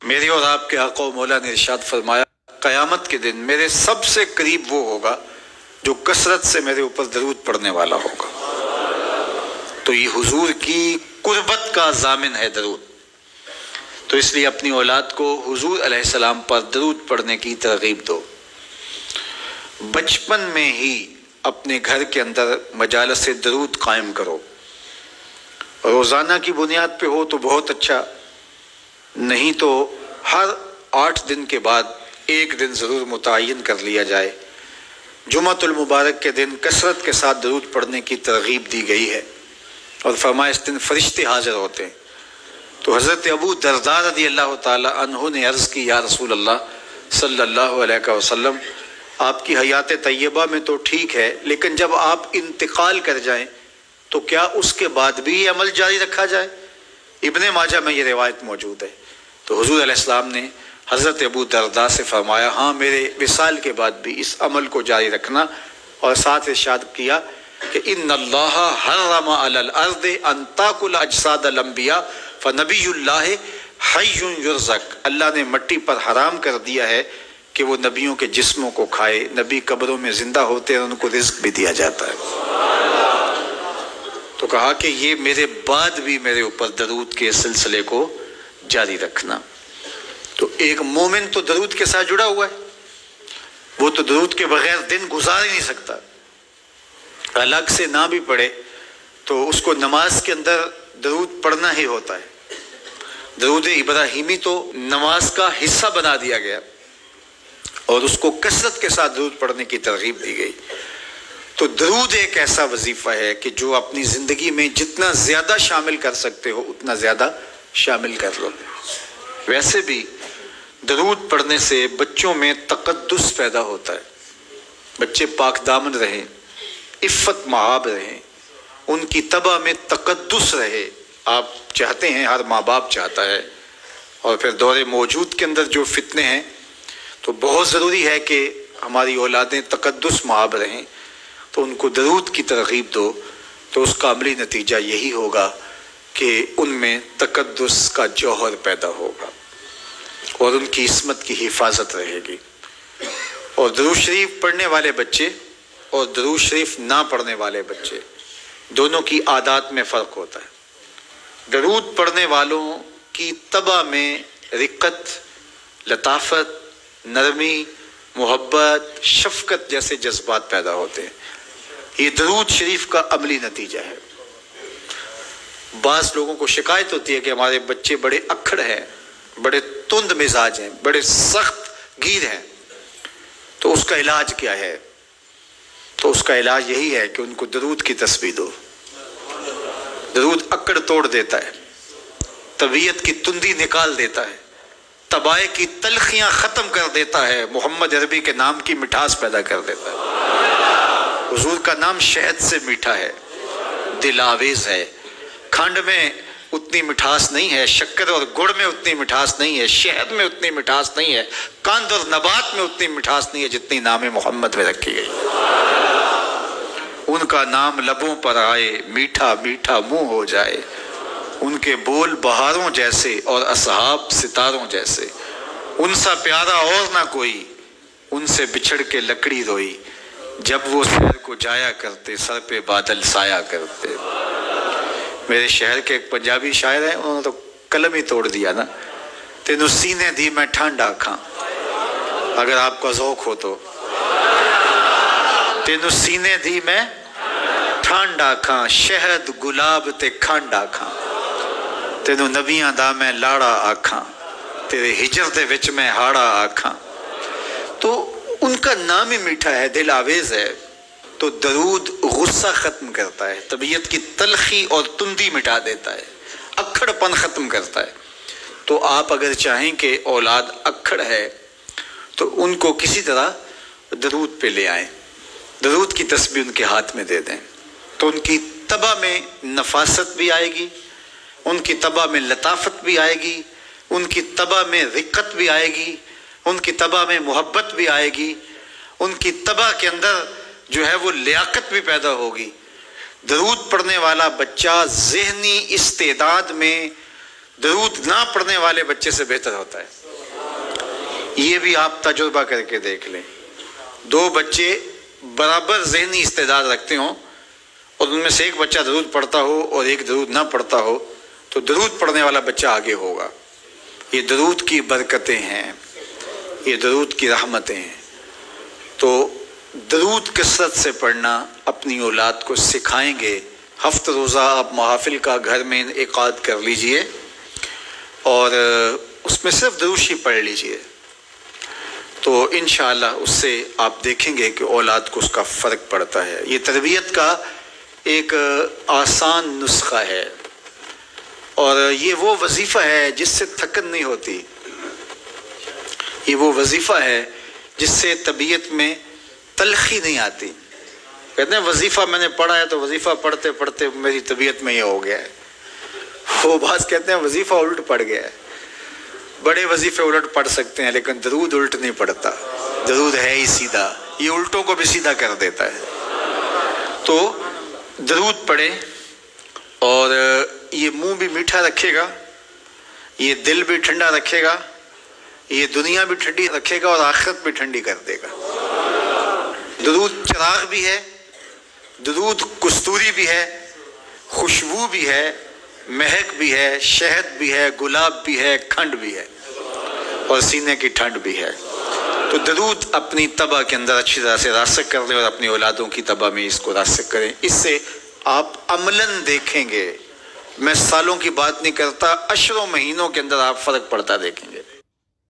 میری اور آپ کے آقا و مولا نے ارشاد فرمایا قیامت کے دن میرے سب سے قریب وہ ہوگا جو کثرت سے میرے اوپر درود پڑھنے والا ہوگا۔ تو یہ حضور کی قربت کا ضامن ہے درود، تو اس لیے اپنی اولاد کو حضور علیہ السلام پر درود پڑھنے کی ترغیب دو۔ بچپن میں ہی اپنے گھر کے اندر مجالس درود قائم کرو، روزانہ کی بنیاد پہ ہو تو بہت اچھا، نہیں تو ہر 8 دن کے بعد ایک دن ضرور متعین کر لیا جائے۔ جمعۃ المبارک کے دن کثرت کے ساتھ درود پڑھنے کی ترغیب دی گئی ہے، اور فرمایا اس دن فرشتے حاضر ہوتے ہیں۔ تو حضرت ابو درداء رضی اللہ تعالی عنہ نے عرض کی یا رسول اللہ صلی اللہ علیہ وسلم، آپ کی حیات طیبہ میں تو ٹھیک ہے، لیکن جب آپ انتقال کر جائیں تو کیا اس کے بعد بھی یہ عمل جاری رکھا جائے؟ ابن ماجہ میں یہ روایت موجود ہے۔ تو حضور علیہ السلام نے حضرت ابو درداء سے فرمایا ہاں میرے وصال کے بعد بھی اس عمل کو جاری رکھنا، اور ساتھ ارشاد کیا کہ ان اللہ حرم علی الارض ان تاکل اجساد الانبیاء فنبی اللہ حی یرزق، اللہ نے مٹی پر حرام کر دیا ہے کہ وہ نبیوں کے جسموں کو کھائے، نبی قبروں میں زندہ ہوتے ہیں، ان کو رزق بھی دیا جاتا ہے۔ تو کہا کہ یہ میرے بعد بھی میرے اوپر درود کے سلسلے کو جاری رکھنا۔ تو ایک مومن تو درود کے ساتھ جڑا ہوا ہے، وہ تو درود کے بغیر دن گزار ہی نہیں سکتا، الگ سے نہ بھی پڑھے تو اس کو نماز کے اندر درود پڑھنا ہی ہوتا ہے۔ درود ابراہیمی تو نماز کا حصہ بنا دیا گیا، اور اس کو کثرت کے ساتھ درود پڑھنے کی ترغیب دی گئی۔ تو درود ایک ایسا وظیفہ ہے کہ جو اپنی زندگی میں جتنا زیادہ شامل کر سکتے ہو اتنا زیادہ شامل کر لو۔ ویسے بھی درود پڑھنے سے بچوں میں تقدس پیدا ہوتا ہے، بچے پاک دامن رہیں، عفت مآب رہیں، ان کی طبع میں تقدس رہے۔ آپ چاہتے ہیں، ہر ماں باپ چاہتا ہے، اور پھر دور موجود کے اندر جو فتنے ہیں تو بہت ضروری ہے کہ ہماری اولادیں تقدس مآب رہیں، تو ان کو درود کی ترغیب دو، تو اس کا عملی نتیجہ یہی ہوگا کہ ان میں تقدس کا جوہر پیدا ہوگا، اور ان کی عصمت کی حفاظت رہے گی۔ اور درود شریف پڑھنے والے بچے اور درود شریف نہ پڑھنے والے بچے دونوں کی عادات میں فرق ہوتا ہے۔ درود پڑھنے والوں کی طبع میں رقت، لطافت، نرمی، محبت، شفقت جیسے جذبات پیدا ہوتے ہیں۔ یہ درود شریف کا عملی نتیجہ ہے۔ بعض لوگوں کو شکایت ہوتی ہے کہ ہمارے بچے بڑے اکھڑ ہیں، بڑے تند مزاج ہیں، بڑے سخت گیر ہیں، تو اس کا علاج کیا ہے؟ تو اس کا علاج یہی ہے کہ ان کو درود کی تسبیح دو۔ درود اکڑ توڑ دیتا ہے، طبیعت کی تندی نکال دیتا ہے، طبائع کی تلخیاں ختم کر دیتا ہے، محمد عربی کے نام کی مٹھاس پیدا کر دیتا ہے۔ حضور کا نام شہد سے میٹھا ہے، دل آویز ہے، کھنڈ میں اتنی مٹھاس نہیں ہے، شکر اور گڑ میں اتنی مٹھاس نہیں ہے، شہد میں اتنی مٹھاس نہیں ہے، قند اور نبات میں اتنی مٹھاس نہیں ہے جتنی نام محمد میں رکھی گئی۔ ان کا نام لبوں پر آئے، میٹھا میٹھا منہ ہو جائے، ان کے بول بہاروں جیسے اور اصحاب ستاروں جیسے، ان سا پیارا اور نہ کوئی، ان سے بچھڑ کے لکڑی روئی، جب وہ سیر کو جایا کرتے سر پہ بادل سایا کرتے۔ میرے شہر کے ایک پنجابی شاعر ہیں، انہوں نے تو قلم ہی توڑ دیا نا، تینوں سینے دی میں ٹھنڈ آکھاں، اگر آپ کا ذوق ہو تو، تینوں سینے دی میں ٹھنڈ آکھاں، شہد گلاب تے کھنڈ آکھاں، تینوں نبیاں دا میں لاڑا آکھاں، تیرے ہجر دے وچ میں ہاڑا آکھاں۔ تو ان کا نام ہی میٹھا ہے، دل آویز ہے۔ تو درود غصہ ختم کرتا ہے، طبیعت کی تلخی اور تندی مٹا دیتا ہے، اکھڑ پن ختم کرتا ہے۔ تو آپ اگر چاہیں کہ اولاد اکھڑ ہے تو ان کو کسی طرح درود پہ لے آئیں، درود کی تسبیح ان کے ہاتھ میں دے دیں، تو ان کی طبع میں نفاست بھی آئے گی، ان کی طبع میں لطافت بھی آئے گی، ان کی طبع میں رقت بھی آئے گی، ان کی طبع میں محبت بھی آئے گی، ان کی طبع کے اندر جو ہے وہ لیاقت بھی پیدا ہوگی۔ درود پڑھنے والا بچہ ذہنی استعداد میں درود نہ پڑھنے والے بچے سے بہتر ہوتا ہے۔ یہ بھی آپ تجربہ کر کے دیکھ لیں، دو بچے برابر ذہنی استعداد رکھتے ہوں اور ان میں سے ایک بچہ درود پڑھتا ہو اور ایک درود نہ پڑھتا ہو تو درود پڑھنے والا بچہ آگے ہوگا۔ یہ درود کی برکتیں ہیں، یہ درود کی رحمتیں ہیں۔ تو درود کثرت سے پڑھنا اپنی اولاد کو سکھائیں گے۔ ہفتہ روزہ آپ محافل کا گھر میں انعقاد کر لیجئے اور اس میں صرف درود ہی پڑھ لیجئے، تو انشاءاللہ اس سے آپ دیکھیں گے کہ اولاد کو اس کا فرق پڑتا ہے۔ یہ تربیت کا ایک آسان نسخہ ہے اور یہ وہ وظیفہ ہے جس سے تھکن نہیں ہوتی، یہ وہ وظیفہ ہے جس سے طبیعت میں تلخی نہیں آتی۔ کہتے ہیں وظیفہ میں نے پڑھا ہے تو وظیفہ پڑھتے پڑھتے میری طبیعت میں یہ ہو گیا ہے، وہ بعض کہتے ہیں وظیفہ الٹ پڑ گیا ہے۔ بڑے وظیفے الٹ پڑھ سکتے ہیں لیکن درود الٹ نہیں پڑھتا، درود ہے ہی سیدھا، یہ الٹوں کو بھی سیدھا کر دیتا ہے۔ تو درود پڑھیں اور یہ منہ بھی میٹھا رکھے گا، یہ دل بھی ٹھنڈا رکھے گا، یہ دنیا بھی ٹھنڈی رکھے گا اور آخرت بھی ٹھنڈی کر دے گا۔ درود چراغ بھی ہے، درود کستوری بھی ہے، خوشبو بھی ہے، مہک بھی ہے، شہد بھی ہے، گلاب بھی ہے، کھنڈ بھی ہے اور سینے کی ٹھنڈ بھی ہے۔ تو درود اپنی طبع کے اندر اچھی طرح سے راسخ کر لیں اور اپنی اولادوں کی طبع میں اس کو راسخ کریں۔ اس سے آپ عملاً دیکھیں گے، میں سالوں کی بات نہیں کرتا، اشروں مہینوں کے اندر آپ فرق پڑتا دیکھیں گے۔